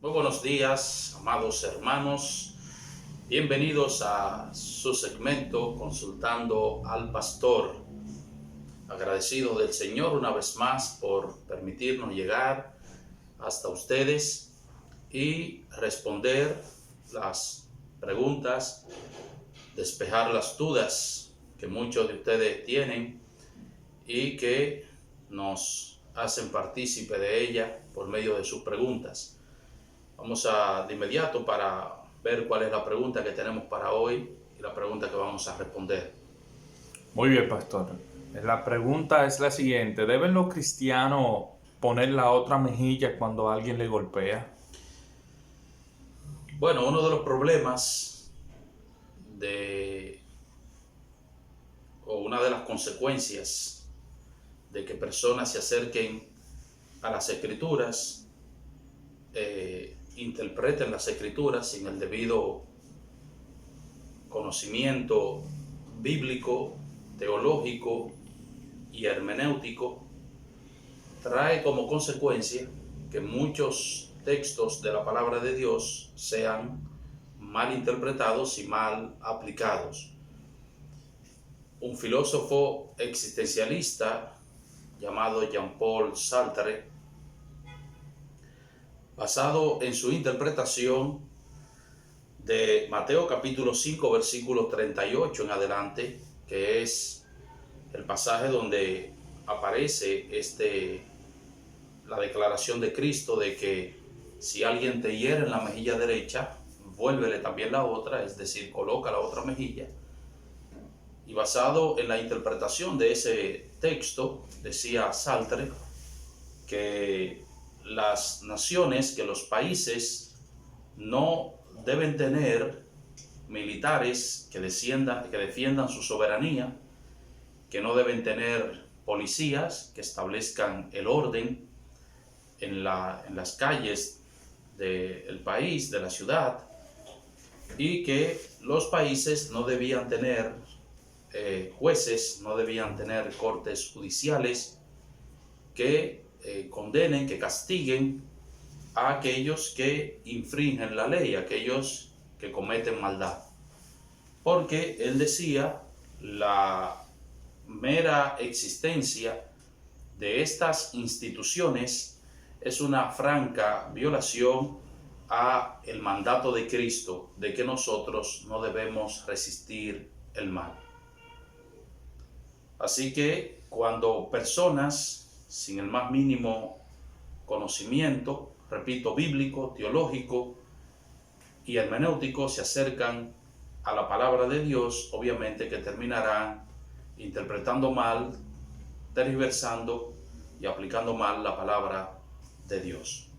Muy buenos días, amados hermanos. Bienvenidos a su segmento Consultando al Pastor. Agradecido del Señor una vez más por permitirnos llegar hasta ustedes y responder las preguntas, despejar las dudas que muchos de ustedes tienen y que nos hacen partícipe de ella por medio de sus preguntas. Vamos de inmediato para ver cuál es la pregunta que tenemos para hoy y la pregunta que vamos a responder. Muy bien, pastor. La pregunta es la siguiente: ¿deben los cristianos poner la otra mejilla cuando alguien le golpea? Bueno, uno de los problemas o una de las consecuencias de que personas se acerquen a las Escrituras, interpreten las Escrituras sin el debido conocimiento bíblico, teológico y hermenéutico, trae como consecuencia que muchos textos de la palabra de Dios sean mal interpretados y mal aplicados. Un filósofo existencialista llamado Jean-Paul Sartre, basado en su interpretación de Mateo capítulo 5 versículo 38 en adelante, que es el pasaje donde aparece la declaración de Cristo de que si alguien te hiere en la mejilla derecha, vuélvele también la otra, es decir, coloca la otra mejilla. Y basado en la interpretación de ese texto, decía Sartre que las naciones, que los países no deben tener militares que defiendan su soberanía, que no deben tener policías que establezcan el orden en las calles del país, de la ciudad, y que los países no debían tener jueces, no debían tener cortes judiciales que condenen, que castiguen a aquellos que infringen la ley, a aquellos que cometen maldad. Porque él decía, la mera existencia de estas instituciones es una franca violación a el mandato de Cristo de que nosotros no debemos resistir el mal. Así que cuando personas sin el más mínimo conocimiento, repito, bíblico, teológico y hermenéutico, se acercan a la palabra de Dios, obviamente que terminarán interpretando mal, tergiversando y aplicando mal la palabra de Dios.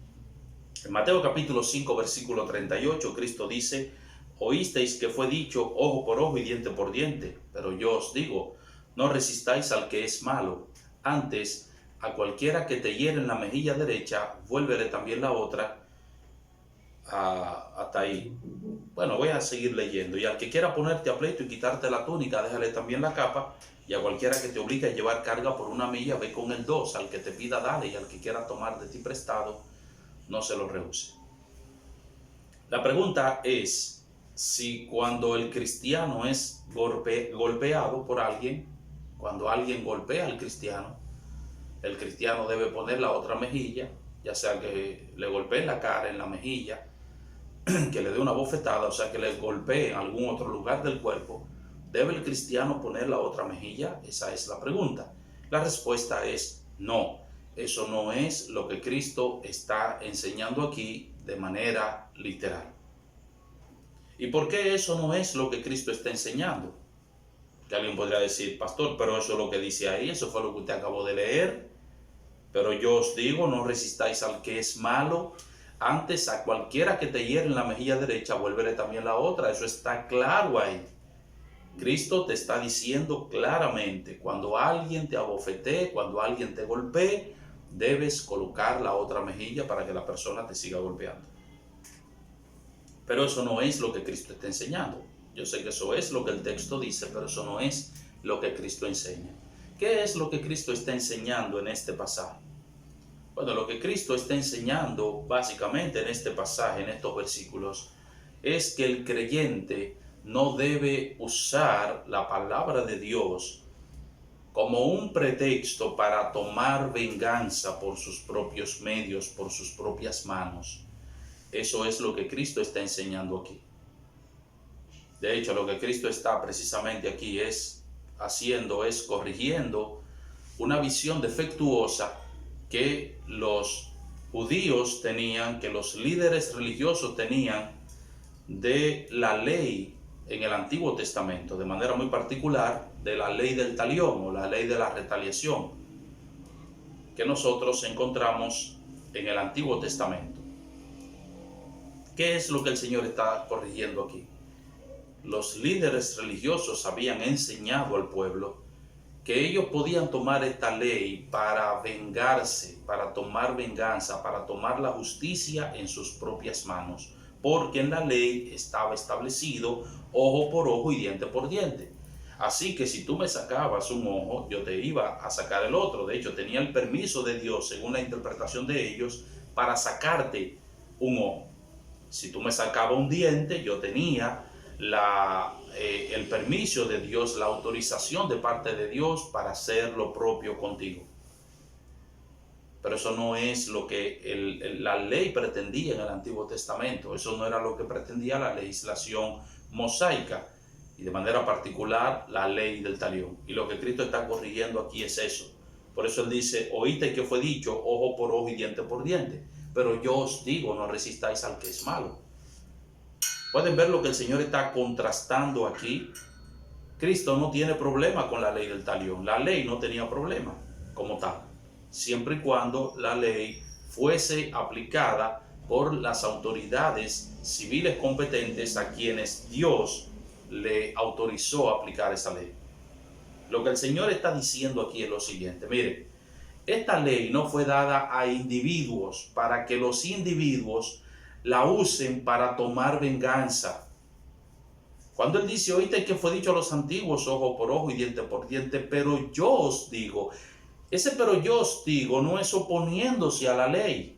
En Mateo capítulo 5 versículo 38, Cristo dice: oísteis que fue dicho ojo por ojo y diente por diente, pero yo os digo, no resistáis al que es malo, antes a cualquiera que te hiere en la mejilla derecha, vuélvele también la otra. Hasta ahí. Bueno, voy a seguir leyendo. Y al que quiera ponerte a pleito y quitarte la túnica, déjale también la capa. Y a cualquiera que te obligue a llevar carga por una milla, ve con el 2. Al que te pida, dale. Y al que quiera tomar de ti prestado, no se lo rehúse. La pregunta es si cuando el cristiano es golpeado por alguien, cuando alguien golpea al cristiano, el cristiano debe poner la otra mejilla, ya sea que le golpee en la cara, en la mejilla, que le dé una bofetada, o sea que le golpee en algún otro lugar del cuerpo. ¿Debe el cristiano poner la otra mejilla? Esa es la pregunta. La respuesta es no. Eso no es lo que Cristo está enseñando aquí de manera literal. ¿Y por qué eso no es lo que Cristo está enseñando? Que alguien podría decir: pastor, pero eso es lo que dice ahí, eso fue lo que usted acabó de leer. Pero yo os digo, no resistáis al que es malo, antes a cualquiera que te hiere en la mejilla derecha, vuélvele también la otra. Eso está claro ahí. Cristo te está diciendo claramente, cuando alguien te abofetee, cuando alguien te golpee, debes colocar la otra mejilla para que la persona te siga golpeando. Pero eso no es lo que Cristo está enseñando. Yo sé que eso es lo que el texto dice, pero eso no es lo que Cristo enseña. ¿Qué es lo que Cristo está enseñando en este pasaje? Bueno, lo que Cristo está enseñando básicamente en este pasaje, en estos versículos, es que el creyente no debe usar la palabra de Dios como un pretexto para tomar venganza por sus propios medios, por sus propias manos. Eso es lo que Cristo está enseñando aquí. De hecho, lo que Cristo está precisamente aquí es corrigiendo una visión defectuosa que los judíos tenían, que los líderes religiosos tenían de la ley en el Antiguo Testamento, de manera muy particular de la ley del talión o la ley de la retaliación que nosotros encontramos en el Antiguo Testamento. ¿Qué es lo que el Señor está corrigiendo aquí? Los líderes religiosos habían enseñado al pueblo que ellos podían tomar esta ley para vengarse, para tomar venganza, para tomar la justicia en sus propias manos, porque en la ley estaba establecido ojo por ojo y diente por diente. Así que si tú me sacabas un ojo, yo te iba a sacar el otro. De hecho, tenía el permiso de Dios, según la interpretación de ellos, para sacarte un ojo. Si tú me sacabas un diente, yo tenía el permiso de Dios, la autorización de parte de Dios para hacer lo propio contigo. Pero eso no es lo que la ley pretendía en el Antiguo Testamento. Eso no era lo que pretendía la legislación mosaica y de manera particular la ley del talión. Y lo que Cristo está corrigiendo aquí es eso. Por eso Él dice, oíste que fue dicho, ojo por ojo y diente por diente. Pero yo os digo, no resistáis al que es malo. Pueden ver lo que el Señor está contrastando aquí. Cristo no tiene problema con la ley del talión. La ley no tenía problema como tal, siempre y cuando la ley fuese aplicada por las autoridades civiles competentes a quienes Dios le autorizó a aplicar esa ley. Lo que el Señor está diciendo aquí es lo siguiente. Mire, esta ley no fue dada a individuos para que los individuos la usen para tomar venganza. Cuando Él dice, oíste que fue dicho a los antiguos, ojo por ojo y diente por diente, pero yo os digo, ese pero yo os digo no es oponiéndose a la ley,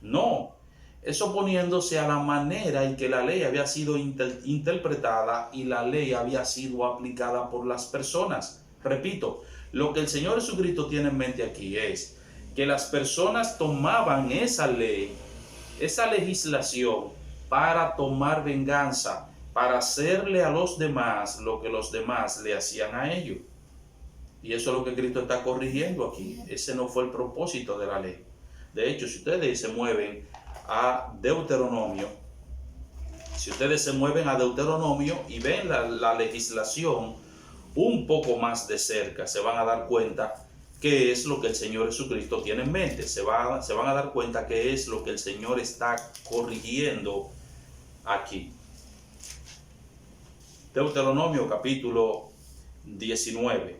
no, es oponiéndose a la manera en que la ley había sido interpretada y la ley había sido aplicada por las personas. Repito, lo que el Señor Jesucristo tiene en mente aquí es que las personas tomaban esa ley, esa legislación, para tomar venganza, para hacerle a los demás lo que los demás le hacían a ellos. Y eso es lo que Cristo está corrigiendo aquí. Ese no fue el propósito de la ley. De hecho, si ustedes se mueven a Deuteronomio, y ven la legislación un poco más de cerca, se van a dar cuenta qué es lo que el Señor Jesucristo tiene en mente. Se van a dar cuenta qué es lo que el Señor está corrigiendo aquí. Deuteronomio capítulo 19,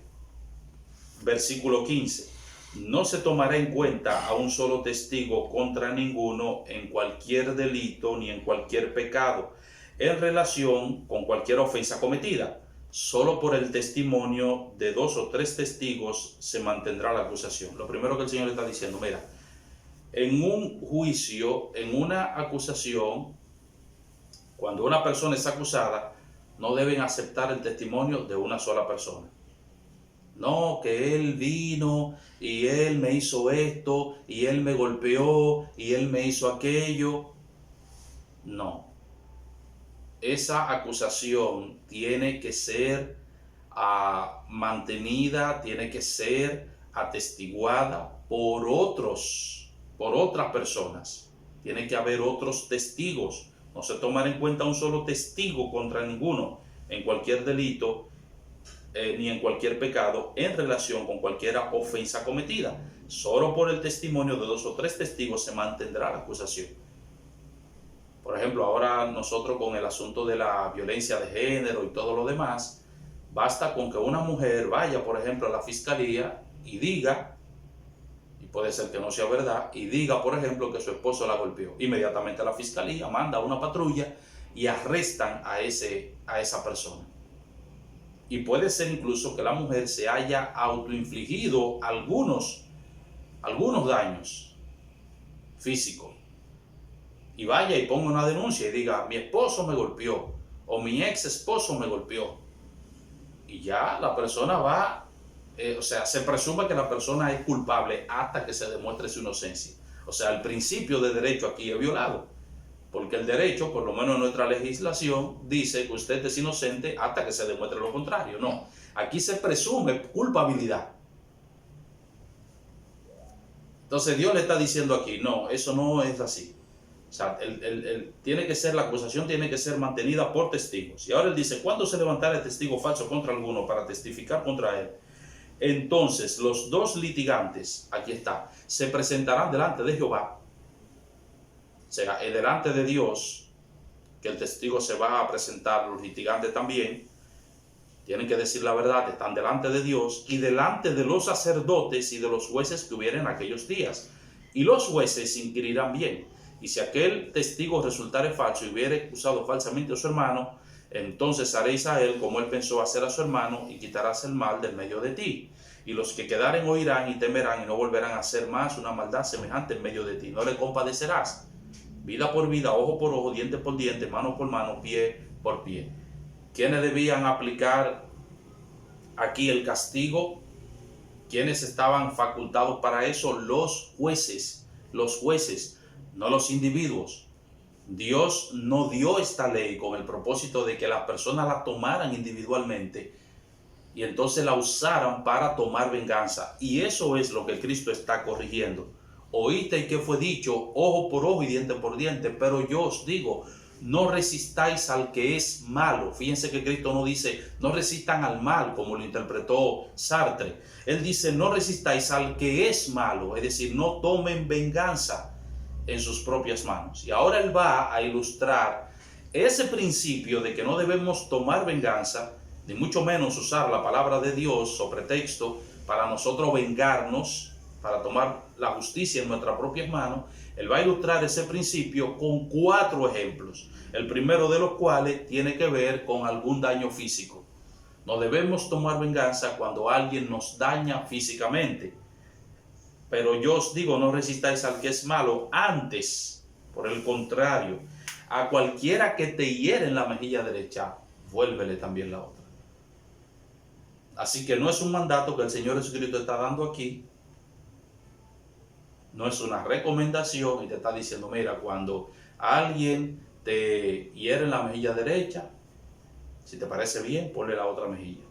versículo 15. No se tomará en cuenta a un solo testigo contra ninguno en cualquier delito ni en cualquier pecado, en relación con cualquier ofensa cometida. Solo por el testimonio de 2 o 3 testigos se mantendrá la acusación. Lo primero que el Señor está diciendo, mira, en un juicio, en una acusación, cuando una persona es acusada, no deben aceptar el testimonio de una sola persona. No, que él vino y él me hizo esto y él me golpeó y él me hizo aquello. No. Esa acusación tiene que ser mantenida, tiene que ser atestiguada por otras personas. Tiene que haber otros testigos. No se tomará en cuenta un solo testigo contra ninguno en cualquier delito ni en cualquier pecado en relación con cualquier ofensa cometida. Solo por el testimonio de 2 o 3 testigos se mantendrá la acusación. Por ejemplo, ahora nosotros con el asunto de la violencia de género y todo lo demás, basta con que una mujer vaya, por ejemplo, a la fiscalía y diga, y puede ser que no sea verdad, y diga, por ejemplo, que su esposo la golpeó. Inmediatamente la fiscalía manda una patrulla y arrestan a esa persona. Y puede ser incluso que la mujer se haya autoinfligido algunos daños físico. Y vaya y ponga una denuncia y diga, mi esposo me golpeó o mi ex esposo me golpeó. Y ya la persona va, se presume que la persona es culpable hasta que se demuestre su inocencia. O sea, el principio de derecho aquí es violado. Porque el derecho, por lo menos en nuestra legislación, dice que usted es inocente hasta que se demuestre lo contrario. No, aquí se presume culpabilidad. Entonces Dios le está diciendo aquí, no, eso no es así. O sea, la acusación tiene que ser mantenida por testigos. Y ahora él dice, ¿cuándo se levantará testigo falso contra alguno para testificar contra él? Entonces los dos litigantes, aquí está, se presentarán delante de Jehová. O sea, delante de Dios, que el testigo se va a presentar, los litigantes también, tienen que decir la verdad, están delante de Dios y delante de los sacerdotes y de los jueces que hubieren en aquellos días. Y los jueces inquirirán bien. Y si aquel testigo resultare falso y hubiere acusado falsamente a su hermano, entonces haréis a él como él pensó hacer a su hermano y quitarás el mal del medio de ti. Y los que quedaren oirán y temerán y no volverán a hacer más una maldad semejante en medio de ti. No le compadecerás. Vida por vida, ojo por ojo, diente por diente, mano por mano, pie por pie. ¿Quiénes debían aplicar aquí el castigo? ¿Quiénes estaban facultados para eso? Los jueces, no los individuos. Dios no dio esta ley con el propósito de que las personas la tomaran individualmente y entonces la usaran para tomar venganza. Y eso es lo que Cristo está corrigiendo. Oíste que fue dicho, ojo por ojo y diente por diente, pero yo os digo, no resistáis al que es malo. Fíjense que Cristo no dice, no resistan al mal, como lo interpretó Sartre. Él dice, no resistáis al que es malo, es decir, no tomen venganza en sus propias manos. Y ahora él va a ilustrar ese principio de que no debemos tomar venganza, ni mucho menos usar la palabra de Dios o pretexto para nosotros vengarnos, para tomar la justicia en nuestras propias manos. Él va a ilustrar ese principio con 4 ejemplos. El primero de los cuales tiene que ver con algún daño físico. No debemos tomar venganza cuando alguien nos daña físicamente. Pero yo os digo, no resistáis al que es malo. Antes, por el contrario, a cualquiera que te hiere en la mejilla derecha, vuélvele también la otra. Así que no es un mandato que el Señor Jesucristo está dando aquí. No es una recomendación y te está diciendo, mira, cuando alguien te hiere en la mejilla derecha, si te parece bien, ponle la otra mejilla.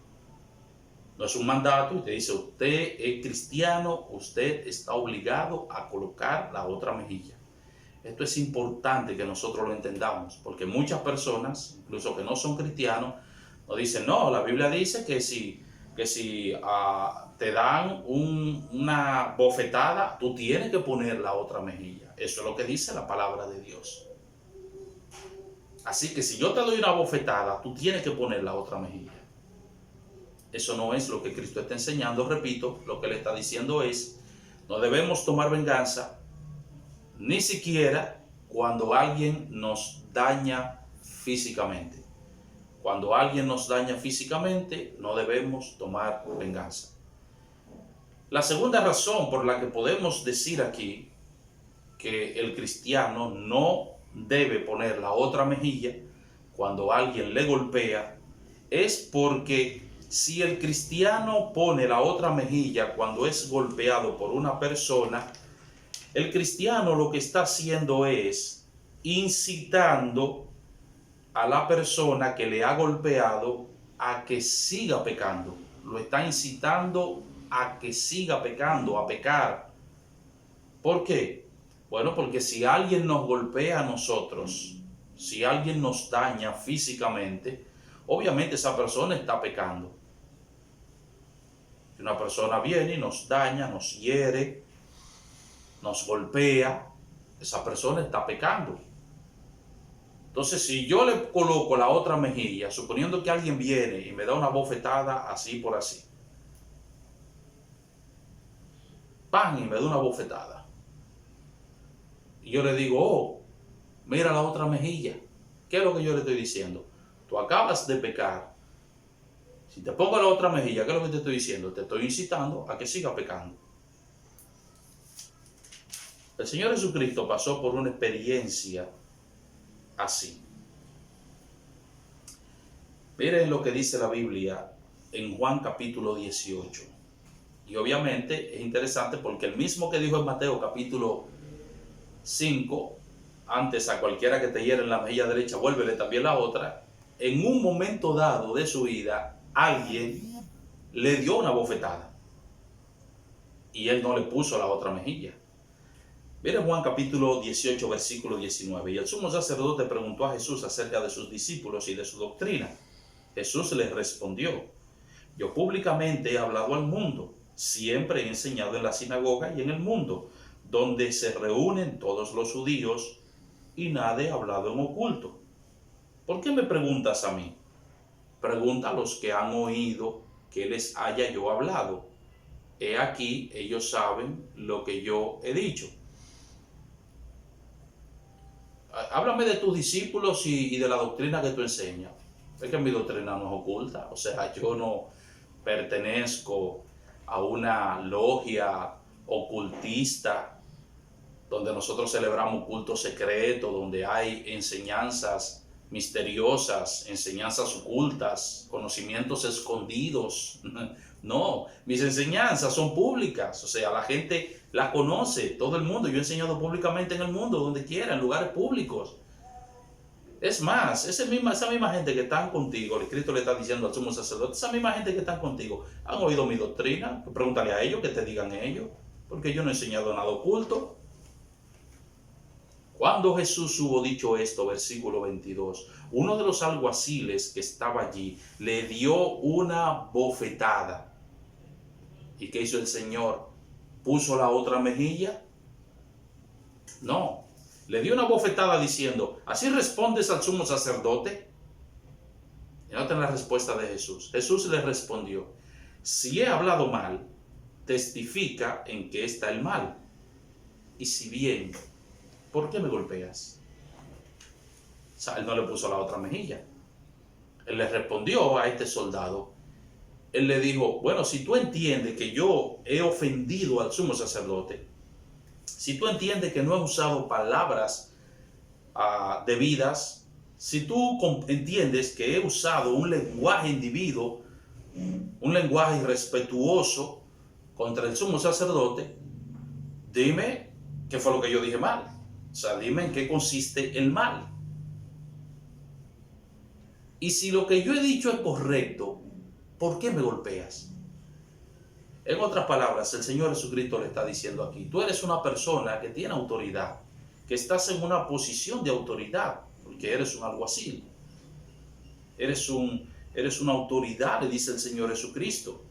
No es un mandato y te dice, usted es cristiano, usted está obligado a colocar la otra mejilla. Esto es importante que nosotros lo entendamos, porque muchas personas, incluso que no son cristianos, nos dicen, no, la Biblia dice que si te dan una bofetada, tú tienes que poner la otra mejilla. Eso es lo que dice la palabra de Dios. Así que si yo te doy una bofetada, tú tienes que poner la otra mejilla. Eso no es lo que Cristo está enseñando. Repito, lo que le está diciendo es, no debemos tomar venganza, ni siquiera cuando alguien nos daña físicamente. Cuando alguien nos daña físicamente, no debemos tomar venganza. La segunda razón por la que podemos decir aquí que el cristiano no debe poner la otra mejilla cuando alguien le golpea es porque si el cristiano pone la otra mejilla cuando es golpeado por una persona, el cristiano lo que está haciendo es incitando a la persona que le ha golpeado a que siga pecando. Lo está incitando a que siga pecando, a pecar. ¿Por qué? Bueno, porque si alguien nos golpea a nosotros, si alguien nos daña físicamente, obviamente esa persona está pecando. Si una persona viene y nos daña, nos hiere, nos golpea, esa persona está pecando. Entonces, si yo le coloco la otra mejilla, suponiendo que alguien viene y me da una bofetada así por así, ¡pam! Y me da una bofetada. Y yo le digo, oh, mira la otra mejilla. ¿Qué es lo que yo le estoy diciendo? Tú acabas de pecar. Si te pongo la otra mejilla, ¿qué es lo que te estoy diciendo? Te estoy incitando a que siga pecando. El Señor Jesucristo pasó por una experiencia así. Miren lo que dice la Biblia en Juan capítulo 18. Y obviamente es interesante porque el mismo que dijo en Mateo capítulo 5, antes a cualquiera que te hiera en la mejilla derecha, vuélvele también la otra, en un momento dado de su vida, alguien le dio una bofetada y él no le puso la otra mejilla. Miren Juan capítulo 18, versículo 19. Y el sumo sacerdote preguntó a Jesús acerca de sus discípulos y de su doctrina. Jesús les respondió: yo públicamente he hablado al mundo, siempre he enseñado en la sinagoga y en el mundo, donde se reúnen todos los judíos, y nada he hablado en oculto. ¿Por qué me preguntas a mí? Pregunta a los que han oído que les haya yo hablado. He aquí, ellos saben lo que yo he dicho. Háblame de tus discípulos y de la doctrina que tú enseñas. Es que mi doctrina no es oculta. O sea, yo no pertenezco a una logia ocultista donde nosotros celebramos cultos secretos, donde hay enseñanzas misteriosas, enseñanzas ocultas, conocimientos escondidos. No, mis enseñanzas son públicas, o sea, la gente las conoce, todo el mundo. Yo he enseñado públicamente en el mundo, donde quiera, en lugares públicos. Es más, esa misma gente que están contigo, el Cristo le está diciendo al sumo sacerdote, esa misma gente que están contigo, ¿han oído mi doctrina? Pregúntale a ellos, que te digan ellos, porque yo no he enseñado nada oculto. Cuando Jesús hubo dicho esto, versículo 22, uno de los alguaciles que estaba allí le dio una bofetada. ¿Y qué hizo el Señor? ¿Puso la otra mejilla? No. Le dio una bofetada diciendo: ¿así respondes al sumo sacerdote? Y noten la respuesta de Jesús. Jesús le respondió: si he hablado mal, testifica en qué está el mal. Y si bien, ¿por qué me golpeas? O sea, él no le puso la otra mejilla. Él le respondió a este soldado. Él le dijo: bueno, si tú entiendes que yo he ofendido al sumo sacerdote, si tú entiendes que no he usado palabras debidas, si tú entiendes que he usado un lenguaje indebido, un lenguaje irrespetuoso contra el sumo sacerdote, dime qué fue lo que yo dije mal. O sea, dime en qué consiste el mal. Y si lo que yo he dicho es correcto, ¿por qué me golpeas? En otras palabras, el Señor Jesucristo le está diciendo aquí: tú eres una persona que tiene autoridad, que estás en una posición de autoridad, porque eres un alguacil. Eres una autoridad, le dice el Señor Jesucristo.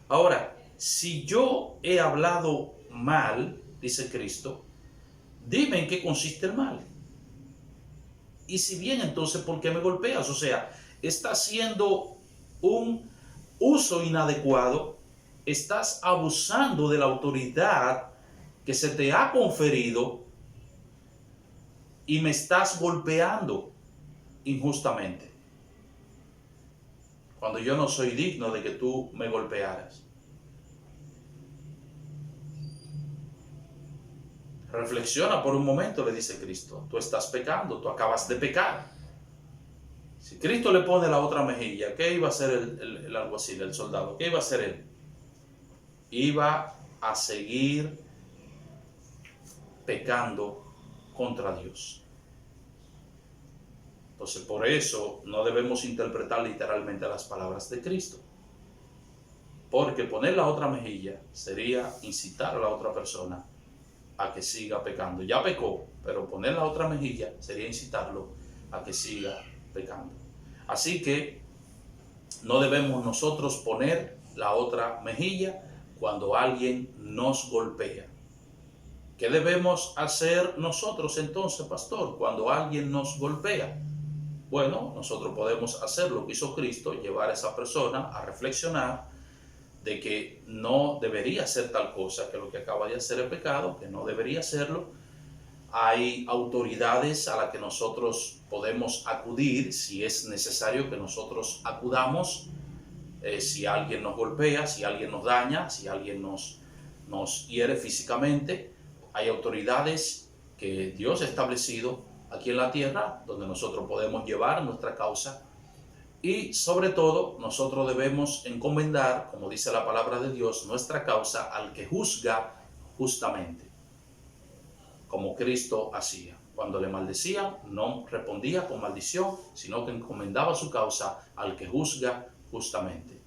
Ahora, si yo he hablado mal, dice Cristo, dime en qué consiste el mal. Y si bien, entonces, ¿por qué me golpeas? O sea, está haciendo un uso inadecuado, estás abusando de la autoridad que se te ha conferido y me estás golpeando injustamente, cuando yo no soy digno de que tú me golpearas. Reflexiona por un momento, le dice Cristo. Tú estás pecando, tú acabas de pecar. Si Cristo le pone la otra mejilla, ¿qué iba a hacer el alguacil, el soldado? ¿Qué iba a hacer él? Iba a seguir pecando contra Dios. Entonces, por eso no debemos interpretar literalmente las palabras de Cristo. Porque poner la otra mejilla sería incitar a la otra persona a que siga pecando. Ya pecó, pero poner la otra mejilla sería incitarlo a que siga pecando. Así que no debemos nosotros poner la otra mejilla cuando alguien nos golpea. ¿Qué debemos hacer nosotros entonces, pastor, cuando alguien nos golpea? Bueno, nosotros podemos hacer lo que hizo Cristo, llevar a esa persona a reflexionar de que no debería hacer tal cosa, que lo que acaba de hacer es pecado, que no debería hacerlo. Hay autoridades a las que nosotros podemos acudir si es necesario que nosotros acudamos, si alguien nos golpea, si alguien nos daña, si alguien nos hiere físicamente. Hay autoridades que Dios ha establecido aquí en la tierra, donde nosotros podemos llevar nuestra causa. Y sobre todo, nosotros debemos encomendar, como dice la palabra de Dios, nuestra causa al que juzga justamente, como Cristo hacía. Cuando le maldecían, no respondía con maldición, sino que encomendaba su causa al que juzga justamente.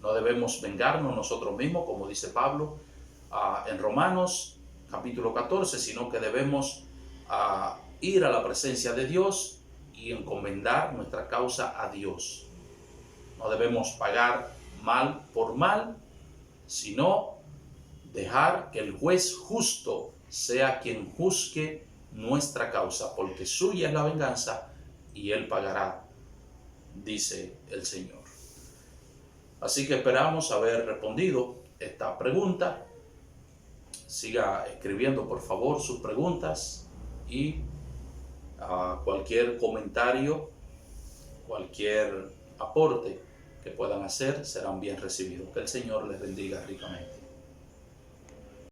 No debemos vengarnos nosotros mismos, como dice Pablo en Romanos capítulo 14, sino que debemos ir a la presencia de Dios y encomendar nuestra causa a Dios. No debemos pagar mal por mal, sino dejar que el juez justo sea quien juzgue nuestra causa, porque suya es la venganza y él pagará, dice el Señor. Así que esperamos haber respondido esta pregunta. Siga escribiendo por favor sus preguntas y cualquier comentario, cualquier aporte que puedan hacer serán bien recibidos. Que el Señor les bendiga ricamente.